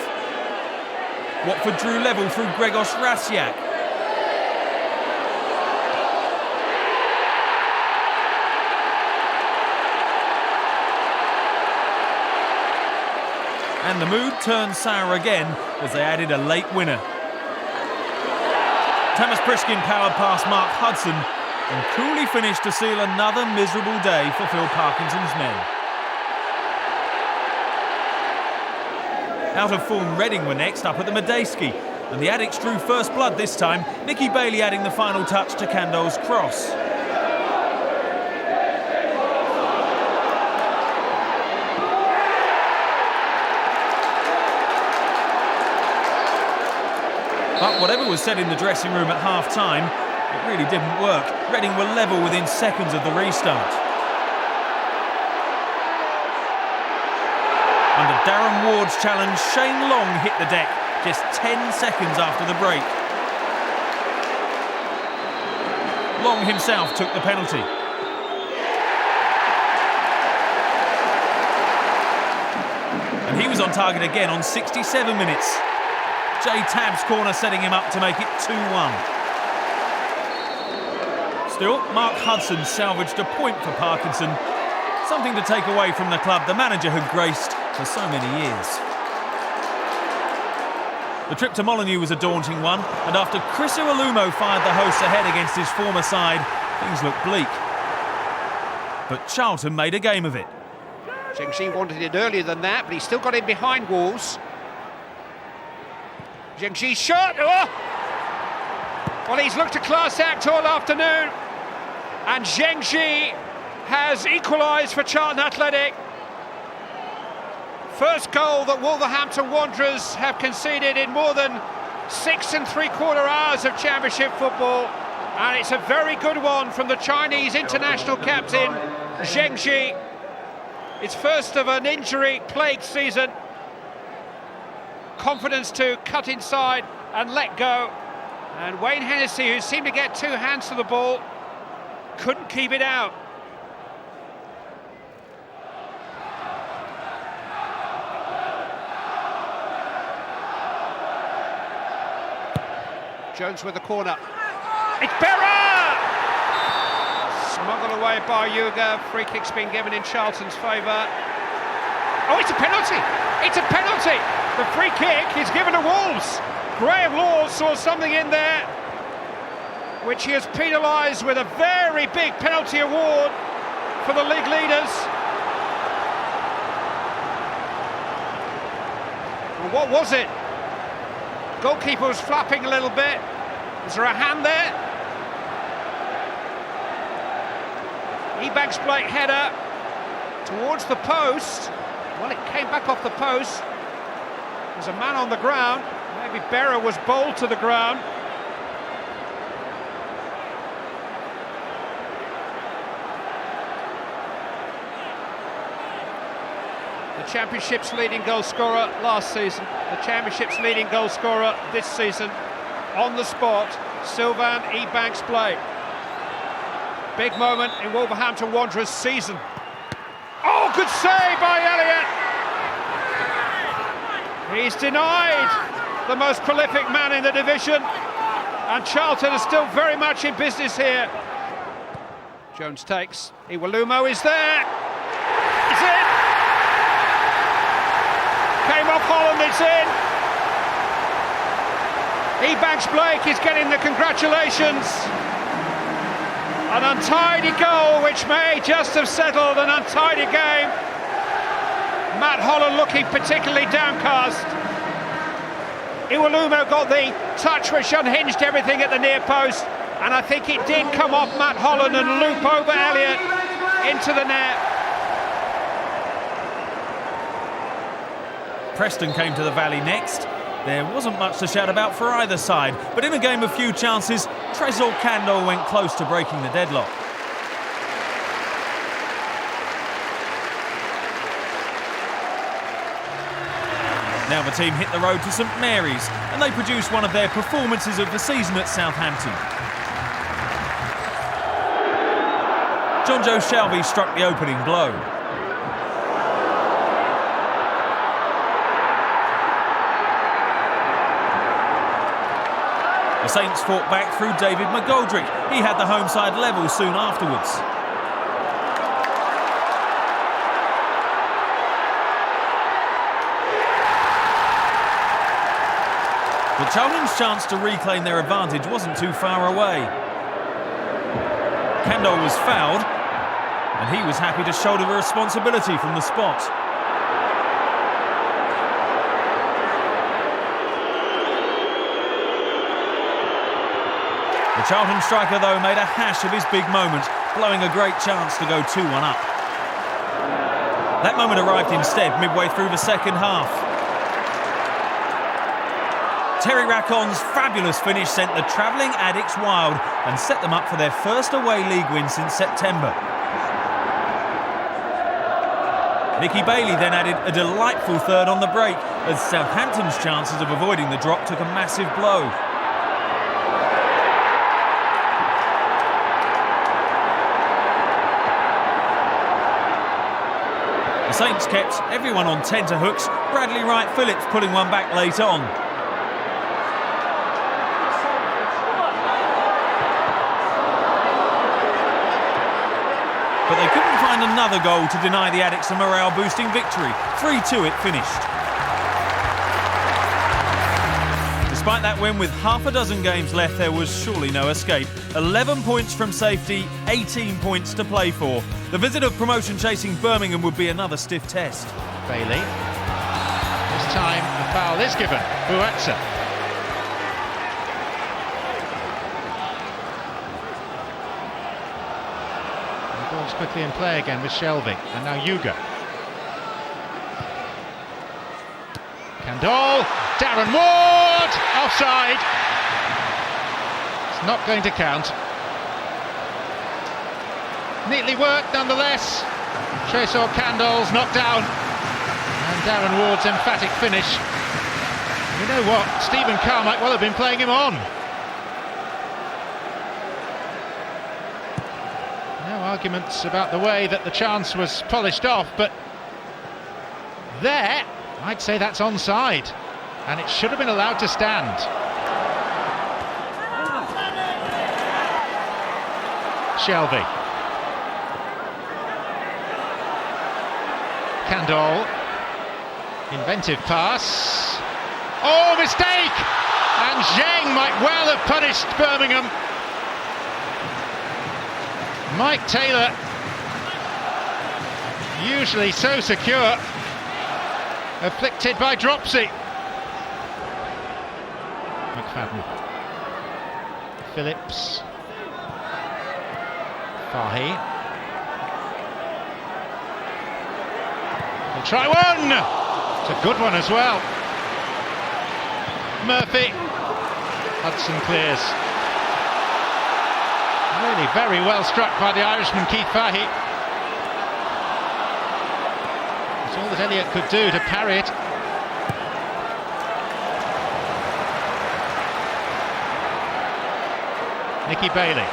Watford drew level through Grzegorz Rasiak. And the mood turned sour again as they added a late winner. Thomas Priskin powered past Mark Hudson and coolly finished to seal another miserable day for Phil Parkinson's men. Out of form Reading were next up at the Medeski, and the Addicts drew first blood this time, Nicky Bailey adding the final touch to Kandol's cross. But whatever was said in the dressing room at half-time, it really didn't work. Reading were level within seconds of the restart. Under Darren Ward's challenge, Shane Long hit the deck just 10 seconds after the break. Long himself took the penalty. And he was on target again on 67 minutes. Jay Tabb's corner setting him up to make it 2-1. Still, Mark Hudson salvaged a point for Parkinson. Something to take away from the club the manager had graced for so many years. The trip to Molineux was a daunting one, and after Chris Iwelumo fired the hosts ahead against his former side, things looked bleak. But Charlton made a game of it. Zhengzhi wanted it earlier than that, but he still got in behind walls. Zhengzhi's shot! Oh! Well, he's looked a class act all afternoon, and Zhengzhi has equalised for Charlton Athletic. First goal that Wolverhampton Wanderers have conceded in more than 6 3/4 hours of Championship football, and it's a very good one from the Chinese international captain Zhengzhi. It's first of an injury-plagued season. Confidence to cut inside and let go, and Wayne Hennessy, who seemed to get two hands to the ball, couldn't keep it out. Jones with the corner. It's Berra! Smuggled away by Yuga. Free kick's been given in Charlton's favour. Oh, it's a penalty! It's a penalty! The free kick is given to Wolves. Graham Law saw something in there which he has penalised with a very big penalty award for the league leaders. And what was it? Goalkeeper was flapping a little bit. Is there a hand there? Ebanks Blake header towards the post. Well, it came back off the post. There's a man on the ground. Maybe Berra was bowled to the ground. The Championship's leading goal scorer last season, the Championship's leading goal scorer this season, on the spot, Sylvain Ebanks Blake. Big moment in Wolverhampton Wanderers' season. Oh, good save by Elliott! He's denied the most prolific man in the division, and Charlton is still very much in business here. Jones takes, Iwelumo is there, it's in! Came off Holland, it's in! Ebanks Blake is getting the congratulations. An untidy goal which may just have settled an untidy game. Matt Holland looking particularly downcast. Iwelumo got the touch which unhinged everything at the near post, and I think it did come off Matt Holland and loop over Elliott into the net. Preston came to the Valley next. There wasn't much to shout about for either side, but in a game of few chances, Tresor Kandol went close to breaking the deadlock. Now the team hit the road to St Mary's, and they produced one of their performances of the season at Southampton. Jonjo Shelvey struck the opening blow. The Saints fought back through David McGoldrick. He had the home side level soon afterwards. But Charlton's chance to reclaim their advantage wasn't too far away. Kandol was fouled, and he was happy to shoulder the responsibility from the spot. The Charlton striker, though, made a hash of his big moment, blowing a great chance to go 2-1 up. That moment arrived instead midway through the second half. Terry Racon's fabulous finish sent the travelling Addicts wild and set them up for their first away league win since September. Nicky Bailey then added a delightful third on the break as Southampton's chances of avoiding the drop took a massive blow. The Saints kept everyone on tenterhooks, Bradley Wright Phillips pulling one back late on. But they couldn't find another goal to deny the Addicts a morale-boosting victory. 3-2 it finished. Despite that win with half a dozen games left, there was surely no escape. 11 points from safety, 18 points to play for. The visit of promotion-chasing Birmingham would be another stiff test. Bailey. This time the foul is given. Buatsa. The ball's quickly in play again with Shelvey. And now Yuga. Kandol. Darren Ward. Offside. It's not going to count. Neatly worked nonetheless. Tresor Kandol's knocked down. And Darren Ward's emphatic finish. You know what? Stephen Carr might well have been playing him on. No arguments about the way that the chance was polished off, but there, I'd say that's onside. And it should have been allowed to stand. Shelvey. Kandol. Inventive pass. Oh, mistake! And Zheng might well have punished Birmingham. Mike Taylor, usually so secure, afflicted by dropsy. McFadden. Phillips. Fahy. He'll try one! It's a good one as well. Murphy. Hudson clears. Really very well struck by the Irishman Keith Fahy. It's all that Elliott could do to parry it. Nicky Bailey.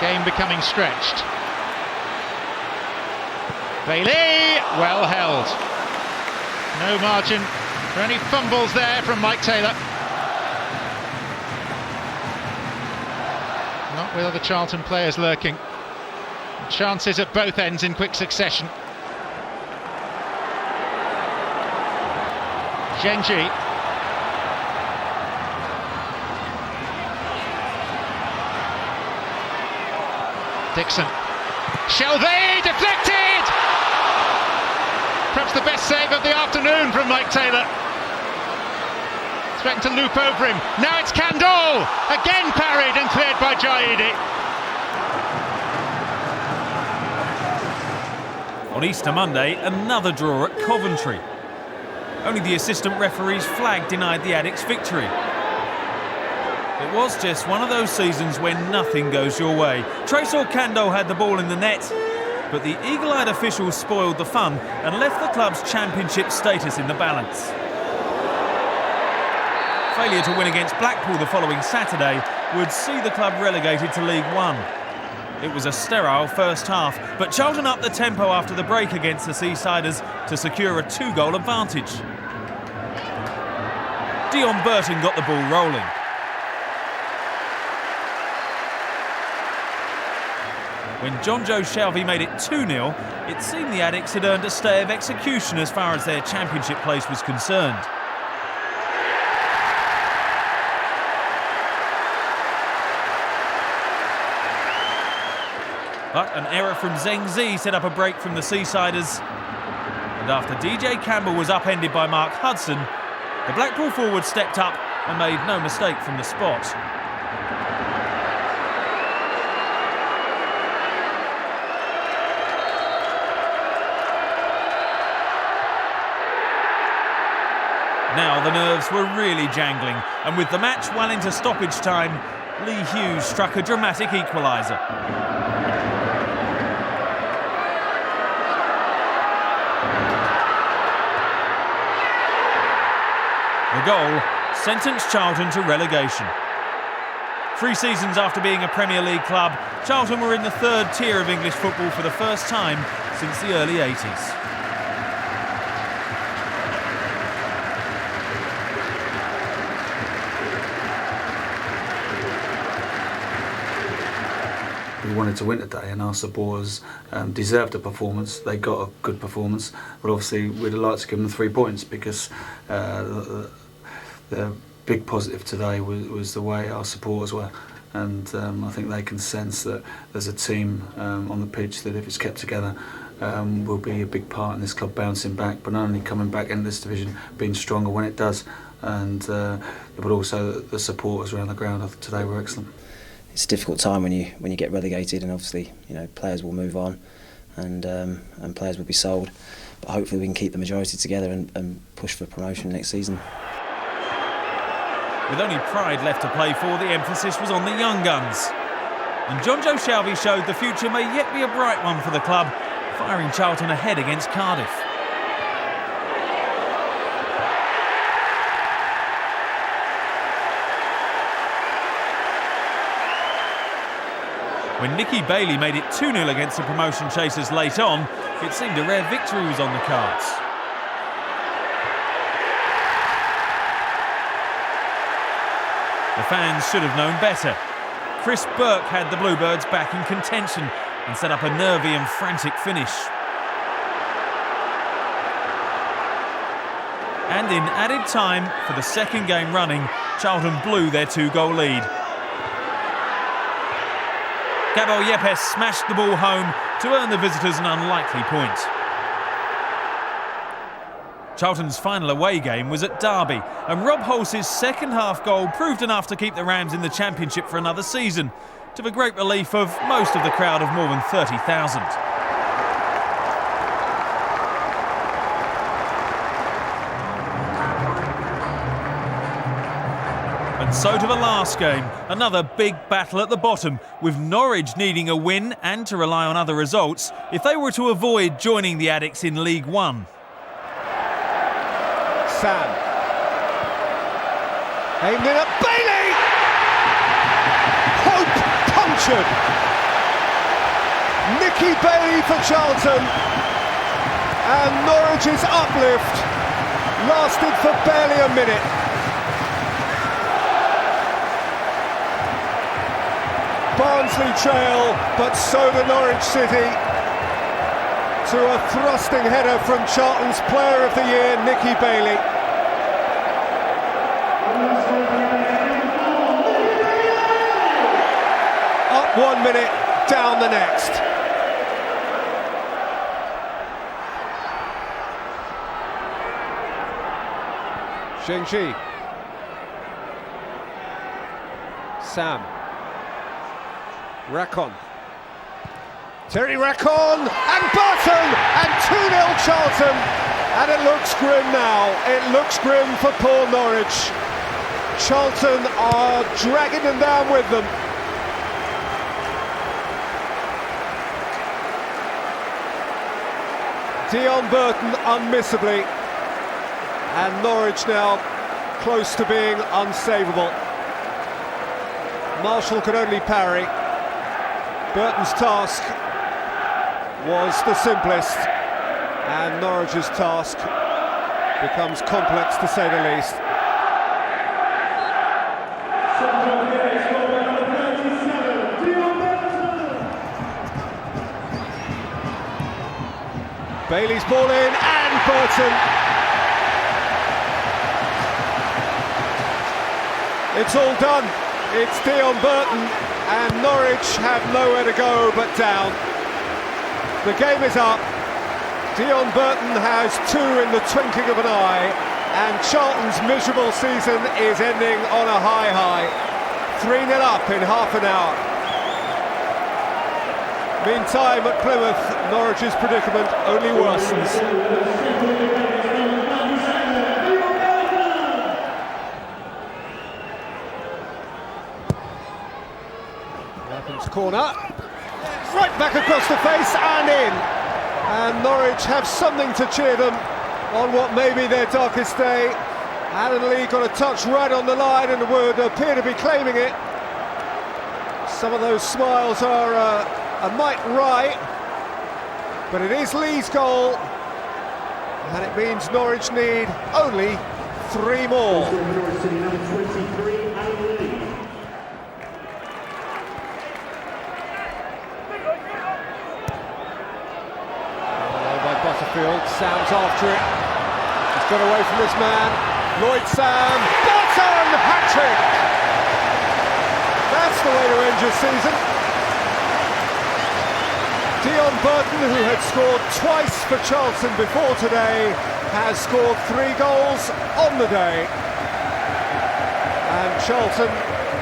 Game becoming stretched. Bailey, well held. No margin for any fumbles there from Mike Taylor. Not with other Charlton players lurking. Chances at both ends in quick succession. Zhengji. Dixon. Shelvey deflected! Perhaps the best save of the afternoon from Mike Taylor. threatened to loop over him. Now it's Kandol, again parried and cleared by Jaidi. On Easter Monday, another draw at Coventry. Only the assistant referee's flag denied the Addicks victory. It was just one of those seasons when nothing goes your way. Trace Kandol had the ball in the net, but the eagle-eyed officials spoiled the fun and left the club's championship status in the balance. Failure to win against Blackpool the following Saturday would see the club relegated to League One. It was a sterile first half, but Charlton upped the tempo after the break against the Seasiders to secure a 2-goal advantage. Dion Burton got the ball rolling. When John Joe Shelvey made it 2-0, it seemed the Addicks had earned a stay of execution as far as their championship place was concerned. But an error from Zheng Zi set up a break from the Seasiders. And after DJ Campbell was upended by Mark Hudson, the Blackpool forward stepped up and made no mistake from the spot. Now the nerves were really jangling, and with the match well into stoppage time, Lee Hughes struck a dramatic equaliser. The goal sentenced Charlton to relegation. 3 seasons after being a Premier League club, Charlton were in the 3rd tier of English football for the first time since the early 80s. We wanted to win today, and our supporters deserved a performance. They got a good performance, but obviously we'd like to give them 3 points because the big positive today was the way our supporters were, and I think they can sense that there's a team on the pitch that, if it's kept together, will be a big part in this club bouncing back, but not only coming back into this division, being stronger when it does, and but also the supporters around the ground today were excellent. It's a difficult time when you get relegated, and obviously players will move on, and players will be sold. But hopefully we can keep the majority together and push for promotion next season. With only pride left to play for, the emphasis was on the young guns. And John Joe Shelvey showed the future may yet be a bright one for the club, firing Charlton ahead against Cardiff. When Nicky Bailey made it 2-0 against the promotion chasers late on, it seemed a rare victory was on the cards. The fans should have known better. Chris Burke had the Bluebirds back in contention and set up a nervy and frantic finish. And in added time, for the 2nd game running, Charlton blew their 2-goal lead. Gabo Yepes smashed the ball home to earn the visitors an unlikely point. Charlton's final away game was at Derby, and Rob Hulse's second-half goal proved enough to keep the Rams in the Championship for another season, to the great relief of most of the crowd of more than 30,000. And so to the last game, another big battle at the bottom, with Norwich needing a win and to rely on other results if they were to avoid joining the Addicks in League One. Sam. Aimed in at Bailey! Hope punctured! Nicky Bailey for Charlton. And Norwich's uplift lasted for barely a minute. Barnsley trail, but so do Norwich City. To a thrusting header from Charlton's Player of the Year, Nicky Bailey. Up 1 minute, down the next. Sheng-Chi. Sam. Racon. Terry Racon and Burton and 2-0 Charlton. And it looks grim now. It looks grim for poor Norwich. Charlton are dragging them down with them. Dion Burton unmissably. And Norwich now close to being unsavable. Marshall could only parry. Burton's task was the simplest, and Norwich's task becomes complex to say the least. Bailey's ball in, and Burton. It's all done. It's Dion Burton, and Norwich have nowhere to go but down. The game is up. Dion Burton has 2 in the twinkling of an eye, and Charlton's miserable season is ending on a high. 3-0 up in half an hour. Meantime, at Plymouth, Norwich's predicament only worsens. Weapons corner. Right back across the face and in. And Norwich have something to cheer them on what may be their darkest day. Alan Lee got a touch right on the line and would appear to be claiming it. Some of those smiles are a mite wry, but it is Lee's goal, and it means Norwich need only 3 more. By Butterfield, Sam's after it. He's got away from this man. Lloyd Sam, Burton, hat-trick! That's the way to end your season. Dion Burton, who had scored twice for Charlton before today, has scored 3 goals on the day. And Charlton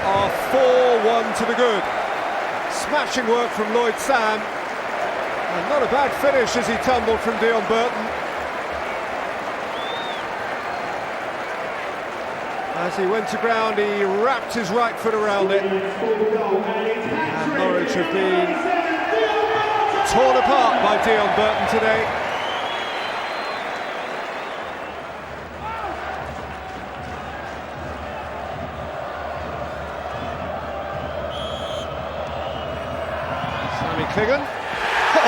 are 4-1 to the good. Smashing work from Lloyd Sam. And not a bad finish as he tumbled from Dion Burton. As he went to ground, he wrapped his right foot around it. And Norwich have been torn apart by Dion Burton today. Sammy Cliggan.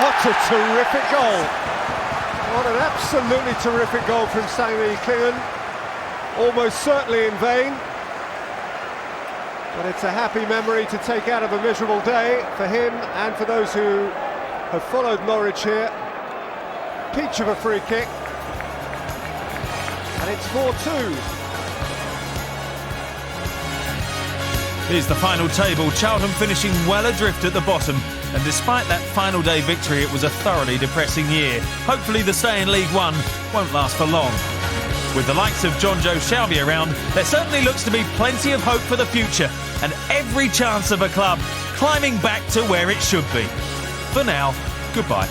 What a terrific goal. What an absolutely terrific goal from Sammy Cliggan. Almost certainly in vain. But it's a happy memory to take out of a miserable day for him and for those who have followed Norwich here. Peach of a free kick. And it's 4-2. Here's the final table. Charlton finishing well adrift at the bottom. And despite that final day victory, it was a thoroughly depressing year. Hopefully the stay in League One won't last for long. With the likes of John Joe Shelby around, there certainly looks to be plenty of hope for the future and every chance of a club climbing back to where it should be. For now, goodbye.